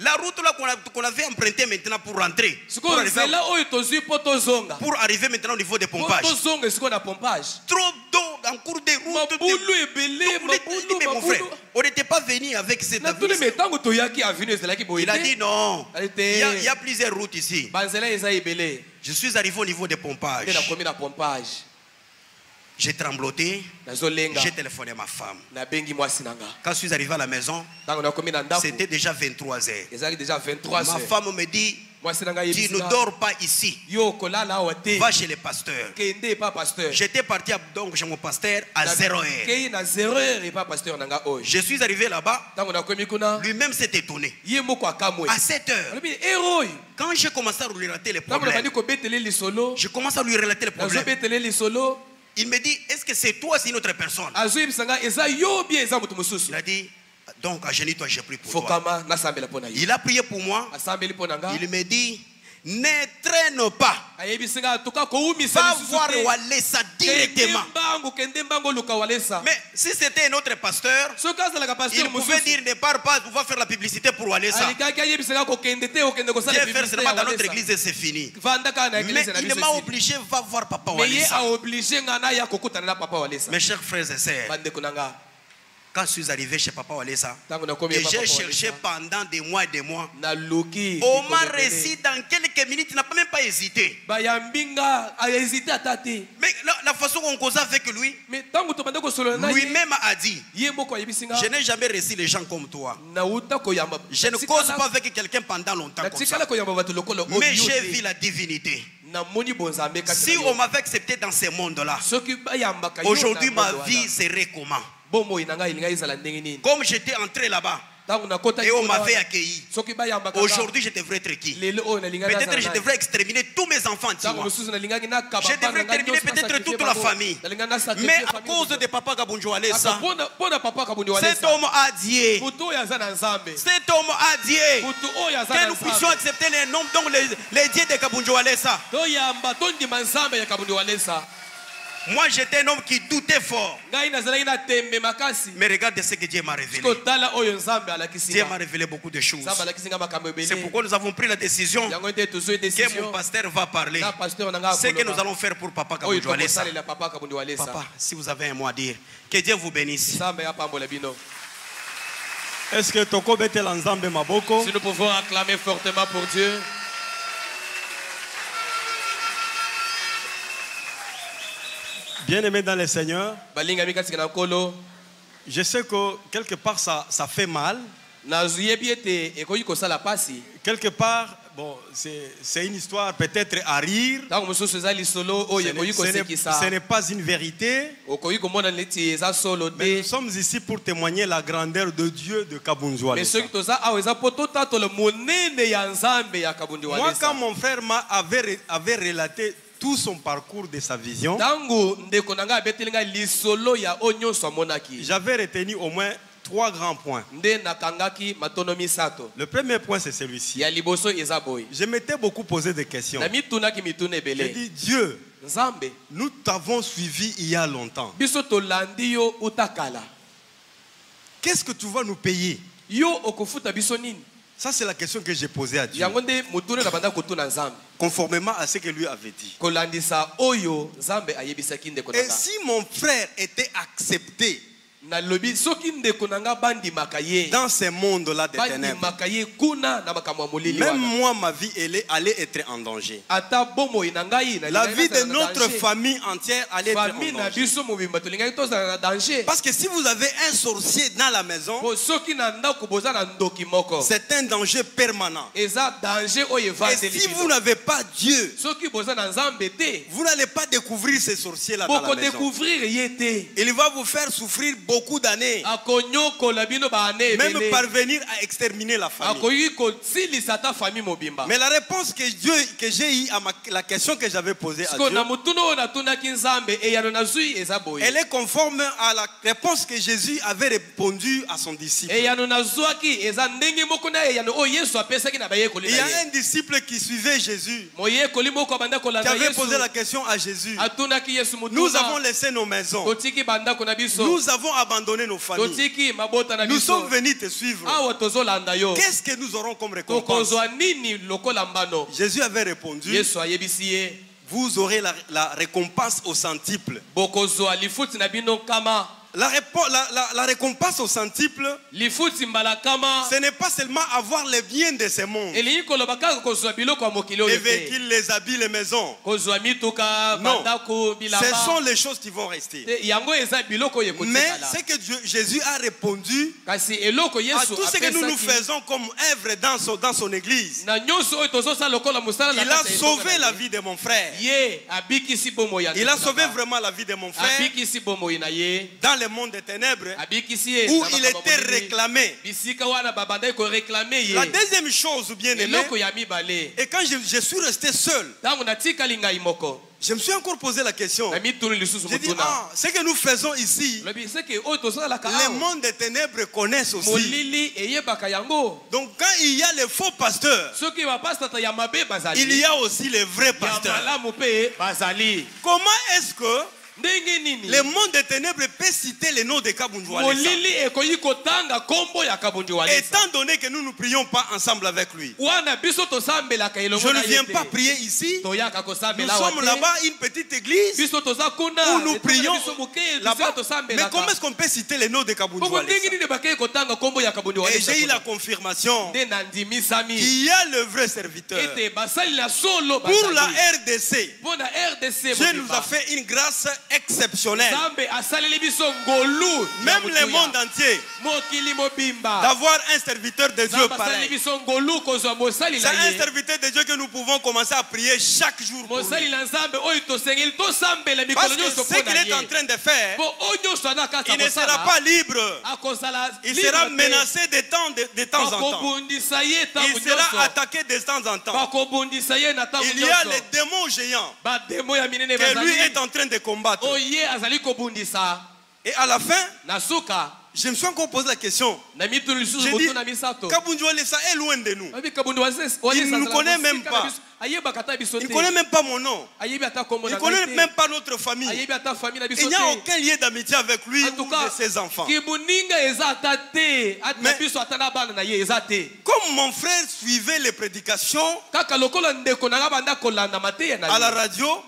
la route là qu'on avait empruntée maintenant pour rentrer. Pour arriver maintenant au niveau des pompages. Trop d'eau en cours de route. Mais mon frère, on n'était pas venu avec cette avenue. Il a dit non. Il y a plusieurs routes ici. Je suis arrivé au niveau des pompages. J'ai trembloté. J'ai téléphoné à ma femme. Quand je suis arrivé à la maison, c'était déjà 23 heures. Ma femme me dit, tu ne dors pas ici. Va chez les pasteurs. J'étais parti donc chez mon pasteur à 0 heure. Je suis arrivé là-bas. Lui-même s'est étonné. À 7 heures. Quand j'ai commencé à lui relater les problèmes, je commence à lui relater les problèmes. Il me dit, est-ce que c'est toi, c'est une autre personne? Il a dit, donc, agenouille-toi, j'ai prié pour toi. Il a prié pour moi. Il me dit, ne traîne pas. Va voir Walesa directement. Mais si c'était un autre pasteur, il pouvait dire, ne pars pas, on va faire la publicité pour Walesa. Viens faire seulement dans notre église et c'est fini. Mais il m'a obligé, va voir Papa Walesa. Mes chers frères et sœurs, quand je suis arrivé chez Papa Walesa, et j'ai cherché pendant des mois et des mois, on m'a réussi dans quelques minutes, il n'a pas même pas hésité. Mais la façon qu'on cause avec lui, lui-même a dit, je n'ai jamais réussi les gens comme toi. Je ne cause pas avec quelqu'un pendant longtemps comme ça. Mais j'ai vu la divinité. Si on m'avait accepté dans ce monde-là, aujourd'hui ma vie serait comment? Comme j'étais entré là-bas, et on m'avait accueilli. Aujourd'hui, je devrais être qui? Peut-être que je devrais exterminer tous mes enfants. Je devrais exterminer peut-être toute la famille. Mais à cause de Papa Kabunjo Alessa, cet homme a dit, que nous puissions accepter les noms, donc les dieux de Kabunjo Alessa. Moi j'étais un homme qui doutait fort. Mais regarde ce que Dieu m'a révélé. Dieu m'a révélé beaucoup de choses. C'est pourquoi nous avons pris la décision que mon pasteur va parler. Ce que nous allons faire pour Papa Kabunjo Alessa. Papa, si vous avez un mot à dire, que Dieu vous bénisse. Est-ce que Toko Betel Nzambe Maboko? Si nous pouvons acclamer fortement pour Dieu. Bien-aimé dans le Seigneur, je sais que quelque part ça fait mal. Quelque part, bon, c'est une histoire peut-être à rire. Ce n'est pas une vérité. Mais nous sommes ici pour témoigner la grandeur de Dieu de Kabunjo Alessa. Moi, quand mon frère avait relaté tout son parcours de sa vision, j'avais retenu au moins 3 grands points. Le premier point, c'est celui-ci. Je m'étais beaucoup posé des questions. J'ai dit, Dieu, nous t'avons suivi il y a longtemps. Qu'est-ce que tu vas nous payer? Ça, c'est la question que j'ai posée à Dieu. Conformément à ce que lui avait dit. Et si mon frère était accepté dans ce monde-là de ténèbres, même moi, ma vie allait être en danger. La vie de notre famille entière allait être en danger. Parce que si vous avez un sorcier dans la maison, c'est un danger permanent. Et si vous n'avez pas Dieu, vous n'allez pas découvrir ces sorciers-là dans la maison. Il va vous faire souffrir beaucoup d'années, même parvenir à exterminer la famille. Mais la réponse que j'ai eue à la question que j'avais posée à Dieu, elle est conforme à la réponse que Jésus avait répondu à son disciple. Il y a un disciple qui suivait Jésus, qui avait posé la question à Jésus. Nous avons laissé nos maisons, nous avons abandonné nos familles, nous sommes venus te suivre. Qu'est-ce que nous aurons comme récompense? Jésus avait répondu, vous aurez la récompense au centuple. La récompense au centuple, ce n'est pas seulement avoir les biens de ce monde, les véhicules, les habits, les maisons. Non, ce sont les choses qui vont rester. Mais c'est que Jésus a répondu à tout ce que nous faisons comme œuvre dans son église. Il a sauvé la vie de mon frère. Il a sauvé vraiment la vie de mon frère dans le monde des ténèbres où il était réclamé. La deuxième chose, bien aimé, et quand je suis resté seul, je me suis encore posé la question. J'ai dit, ce que nous faisons ici, le monde des ténèbres connaissent aussi. Donc quand il y a les faux pasteurs, il y a aussi les vrais pasteurs. Comment est-ce que le monde des ténèbres peut citer le nom de Kabunjo Alessa, étant donné que nous ne prions pas ensemble avec lui? Je ne viens pas prier ici. Nous sommes là-bas, une petite église où nous prions là-bas. Mais comment est-ce qu'on peut citer le nom de Kabunjo Alessa? Et j'ai eu la confirmation qu'il y a le vrai serviteur. Pour la RDC, Dieu nous a fait une grâce exceptionnelle. Même le monde entier. D'avoir un serviteur de Dieu pareil. C'est un serviteur de Dieu que nous pouvons commencer à prier chaque jour pour lui. Parce que ce qu'il est en train de faire, il ne sera pas libre. Il sera menacé de temps en temps. Il sera attaqué de temps en temps. Il y a les démons géants que lui est en train de combattre. Et à la fin, je me suis encore posé la question. J'ai dit, Kabundji Walesa est loin de nous. Il ne nous connaît même pas. Il ne connaît même pas mon nom. Il ne connaît même pas notre famille. Il n'y a aucun lien d'amitié avec lui ou de ses enfants. Mais comme mon frère suivait les prédications à la radio,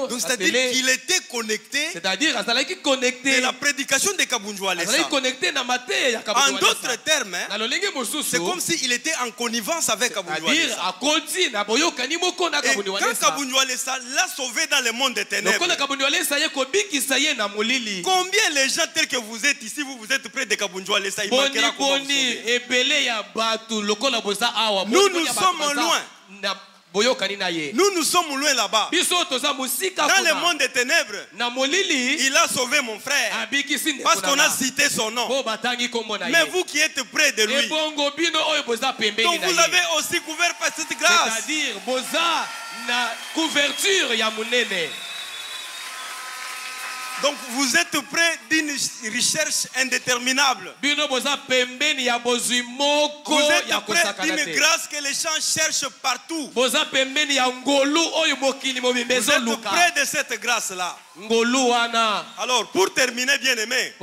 donc c'est-à-dire qu'il était connecté de la prédication de Kabundji Walesa. En d'autres termes, c'est comme s'il était en connivence avec Kabundji Walesa. Et quand Kabundji Walesa l'a sauvé dans le monde des ténèbres, combien les gens tels que vous êtes ici, vous êtes près de Kabundji Walesa, il manquera comment vous sauver. Nous sommes loin. Nous sommes loin là-bas. Dans le monde des ténèbres, il a sauvé mon frère parce qu'on a cité son nom. Mais vous qui êtes près de lui, donc vous avez aussi couvert par cette grâce. C'est-à-dire, donc vous êtes près d'une recherche indéterminable. Vous êtes près d'une grâce que les gens cherchent partout. Vous êtes près de cette grâce-là. Alors, pour terminer, bien aimé,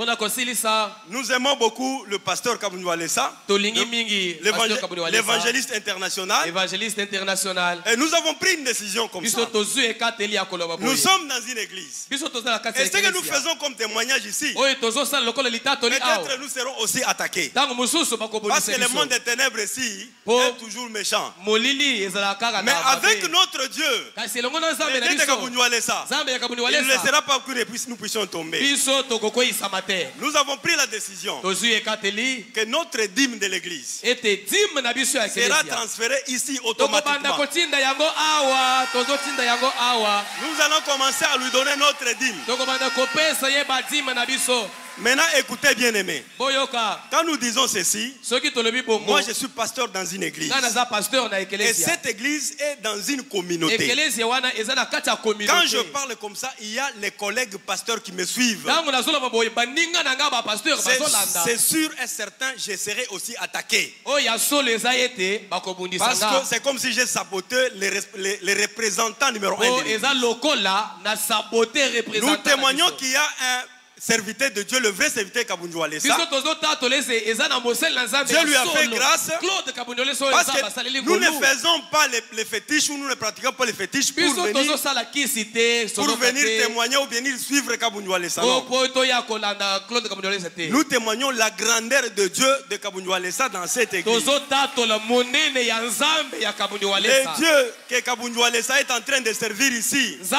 nous aimons beaucoup le pasteur Kabundji Walesa, l'évangéliste international. Et nous avons pris une décision comme ça. Nous sommes dans une église. Et ce que nous faisons comme témoignage ici, peut-être nous serons aussi attaqués. Parce que le monde des ténèbres ici est toujours méchant. Mais avec notre Dieu, le Dieu de Kabundji Walesa, il ne laissera pas que nous puissions tomber. Nous avons pris la décision que notre dîme de l'église sera transférée ici automatiquement. Nous allons commencer à lui donner notre dîme. Maintenant, écoutez bien aimé. Quand nous disons ceci, moi je suis pasteur dans une église. Et cette église est dans une communauté. Quand je parle comme ça, il y a les collègues pasteurs qui me suivent. C'est sûr et certain, je serai aussi attaqué. Parce que c'est comme si j'ai saboté les représentants numéro 1 de l'église. Nous témoignons qu'il y a un serviteur de Dieu, le vrai serviteur Kabundji Walesa. Dieu lui a fait grâce parce que nous ne faisons pas les fétiches ou nous ne pratiquons pas les fétiches pour venir témoigner ou venir suivre Kabundji Walesa. Nous témoignons la grandeur de Dieu de Kabundji Walesa dans cette église. Le Dieu que Kabundji Walesa est en train de servir ici, c'est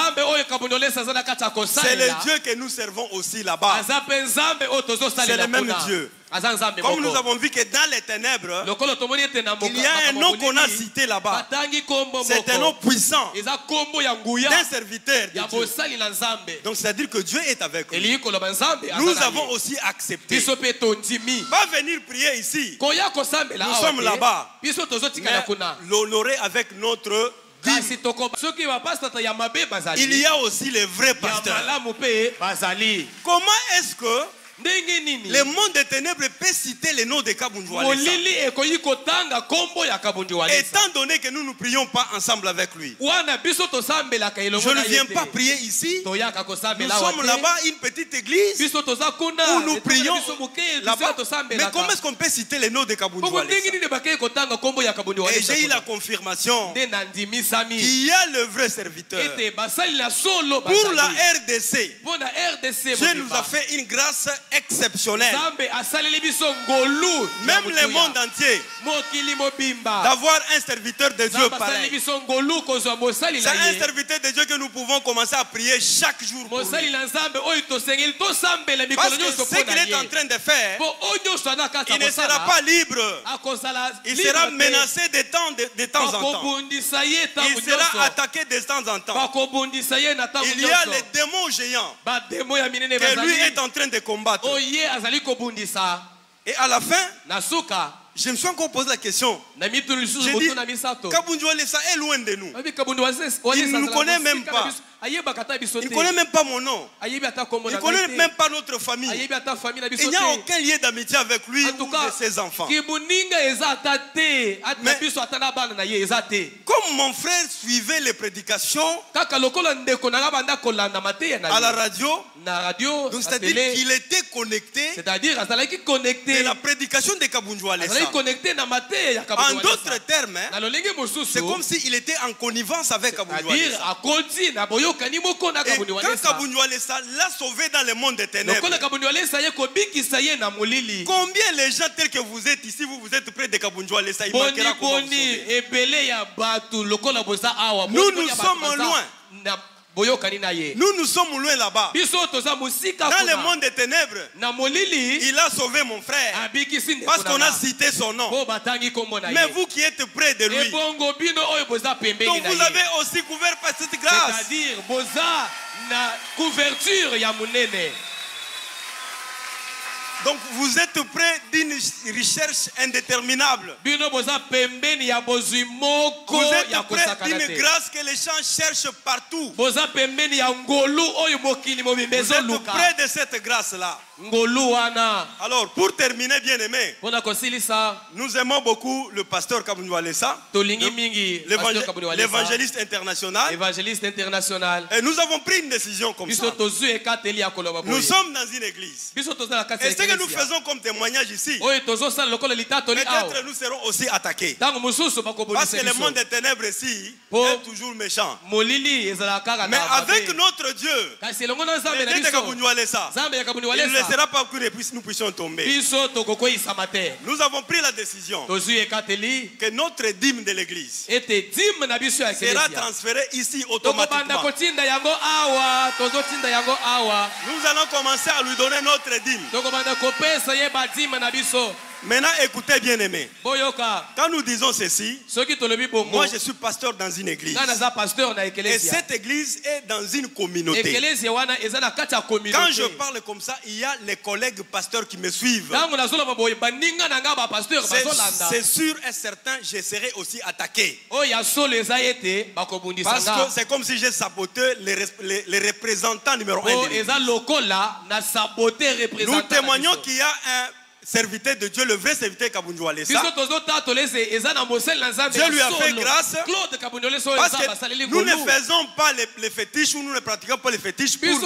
le Dieu que nous servons aussi là-bas. C'est le même Dieu. Comme nous avons vu que dans les ténèbres, il y a un nom qu'on a cité là-bas. C'est un nom puissant d'un serviteur de Dieu. Donc c'est-à-dire que Dieu est avec nous. Nous avons aussi accepté. Pas venir prier ici. Nous sommes là-bas. Mais l'honorer avec notre... Il y a aussi les vrais pasteurs. Comment est-ce que le monde des ténèbres peut citer le nom de Kabundji Walesa, étant donné que nous ne prions pas ensemble avec lui? Je ne viens pas prier ici. Nous sommes là-bas, une petite église où nous prions là-bas. Mais comment est-ce qu'on peut citer le nom de Kabundji Walesa? Et j'ai eu la confirmation qu'il y a le vrai serviteur. Pour la RDC, Dieu nous a fait une grâce exceptionnelle. Même le monde entier. D'avoir un serviteur de Dieu pareil. C'est un serviteur de Dieu que nous pouvons commencer à prier chaque jour pour lui. Parce que ce qu'il est en train de faire, il ne sera pas libre. Il sera menacé de temps en temps. Il sera attaqué de temps en temps. Il y a les démons géants que lui est en train de combattre. Et à la fin, je me suis encore posé la question. J'ai dit, Kabundjo Alessa est loin de nous. Il ne nous connaît même pas. Il ne connaît même pas mon nom. Il ne connaît même pas notre famille. Il n'y a aucun lien d'amitié avec lui ou de ses enfants. Mais comme mon frère suivait les prédications à la radio, donc c'est-à-dire qu'il était connecté de la prédication de Kabundjo Alessa. En d'autres termes, c'est comme s'il était en connivence avec Kabundjo Alessa. Et quand Kabundjo Alessa l'a sauvé dans le monde des ténèbres, combien les gens tels que vous êtes ici, vous êtes près de Kabundjo Alessa, il manquera comment vous sauver. Nous sommes loin. Nous sommes loin là-bas. Dans le monde des ténèbres, il a sauvé mon frère parce qu'on a cité son nom. Mais vous qui êtes près de lui, donc vous avez aussi couvert par cette grâce. C'est-à-dire, na couverture ya munene. Donc vous êtes près d'une recherche indéterminable. Vous êtes près d'une grâce que les gens cherchent partout. Vous êtes près de cette grâce-là. Alors pour terminer, bien aimé, nous aimons beaucoup le pasteur Kabundjo Alessa, l'évangéliste international. Et nous avons pris une décision comme ça. Nous sommes dans une église. Et ce que nous faisons comme témoignage ici, peut-être nous serons aussi attaqués. Parce que le monde des ténèbres ici est toujours méchant. Mais avec notre Dieu, le Dieu de Kabundjo Alessa, il ne laissera pas que nous puissions tomber. Nous avons pris la décision que notre dîme de l'église sera transférée ici automatiquement. Nous allons commencer à lui donner notre dîme. Maintenant, écoutez bien aimé. Quand nous disons ceci, moi je suis pasteur dans une église. Et cette église est dans une communauté. Quand je parle comme ça, il y a les collègues pasteurs qui me suivent. C'est sûr et certain, je serai aussi attaqué. Parce que c'est comme si j'ai saboté les représentants numéro 1 de l'église. Nous témoignons qu'il y a un serviteur de Dieu, le vrai serviteur Kabundjo Alessa. Dieu lui a fait grâce parce que nous ne faisons pas les fétiches ou nous ne pratiquons pas les fétiches pour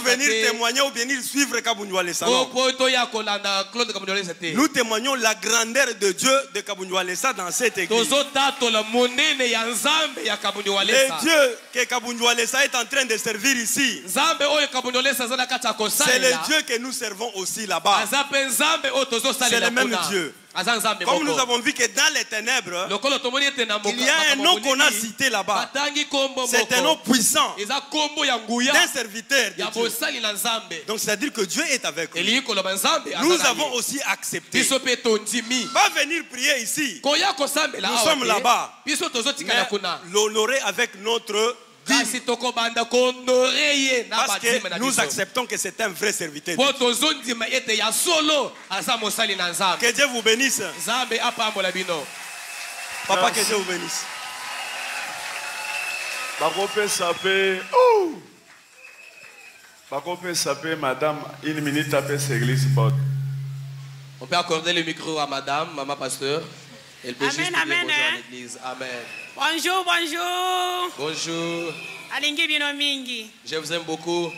venir témoigner ou venir suivre Kabundjo Alessa. Nous témoignons la grandeur de Dieu de Kabundjo Alessa dans cette église. Le Dieu que Kabundjo Alessa est en train de servir ici, c'est le Dieu que nous servons aussi là. C'est le même Dieu. Comme nous avons vu que dans les ténèbres, il y a un nom qu'on a cité là-bas. C'est un nom puissant d'un serviteur de Dieu. Donc c'est-à-dire que Dieu est avec nous. Nous avons aussi accepté. Va venir prier ici. Nous sommes là-bas. Mais l'honorer avec notre parce que nous acceptons que c'est un vrai serviteur. Que Dieu vous bénisse. Papa, que Dieu vous bénisse. Madame, une minute après cette église porte. On peut accorder le micro à madame, maman pasteur. Elle peut juste dire bonjour à l'église. Amen. Bonjour, bonjour. Bonjour. Alingi bino mingi. Je vous aime beaucoup.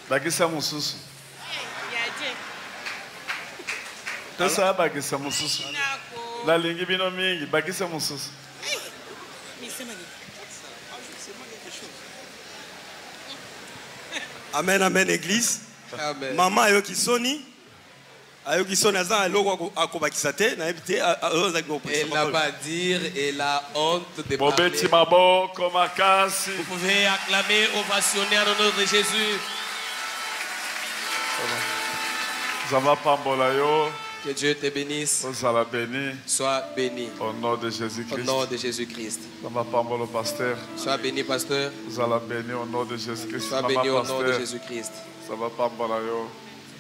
Bakisa mususu. Tasa bakisa mususu. La lingi bino mingi, bakisa mususu. Amen, amen, église. Amen. Maman ayo kisoni. Ayo kisoni azan eloko akobakisate na ebite elle n'a pas à dire, elle a honte de parler. Vous pouvez acclamer, ovationner en l'honneur de Jésus. Que Dieu te bénisse. Sois béni. Au nom de Jésus-Christ. Au nom de Jésus-Christ. Pasteur. Sois béni, pasteur. Sois béni au nom de Jésus-Christ. Sois béni au nom de Jésus-Christ.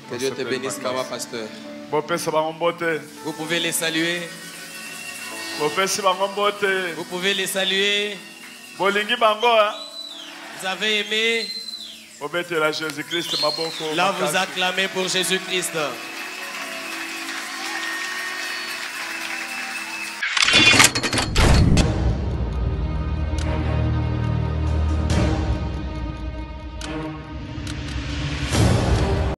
Que Dieu te bénisse, maman pasteur. Vous pouvez les saluer. Vous pouvez les saluer. Vous avez aimé. Là, vous acclamez pour Jésus-Christ.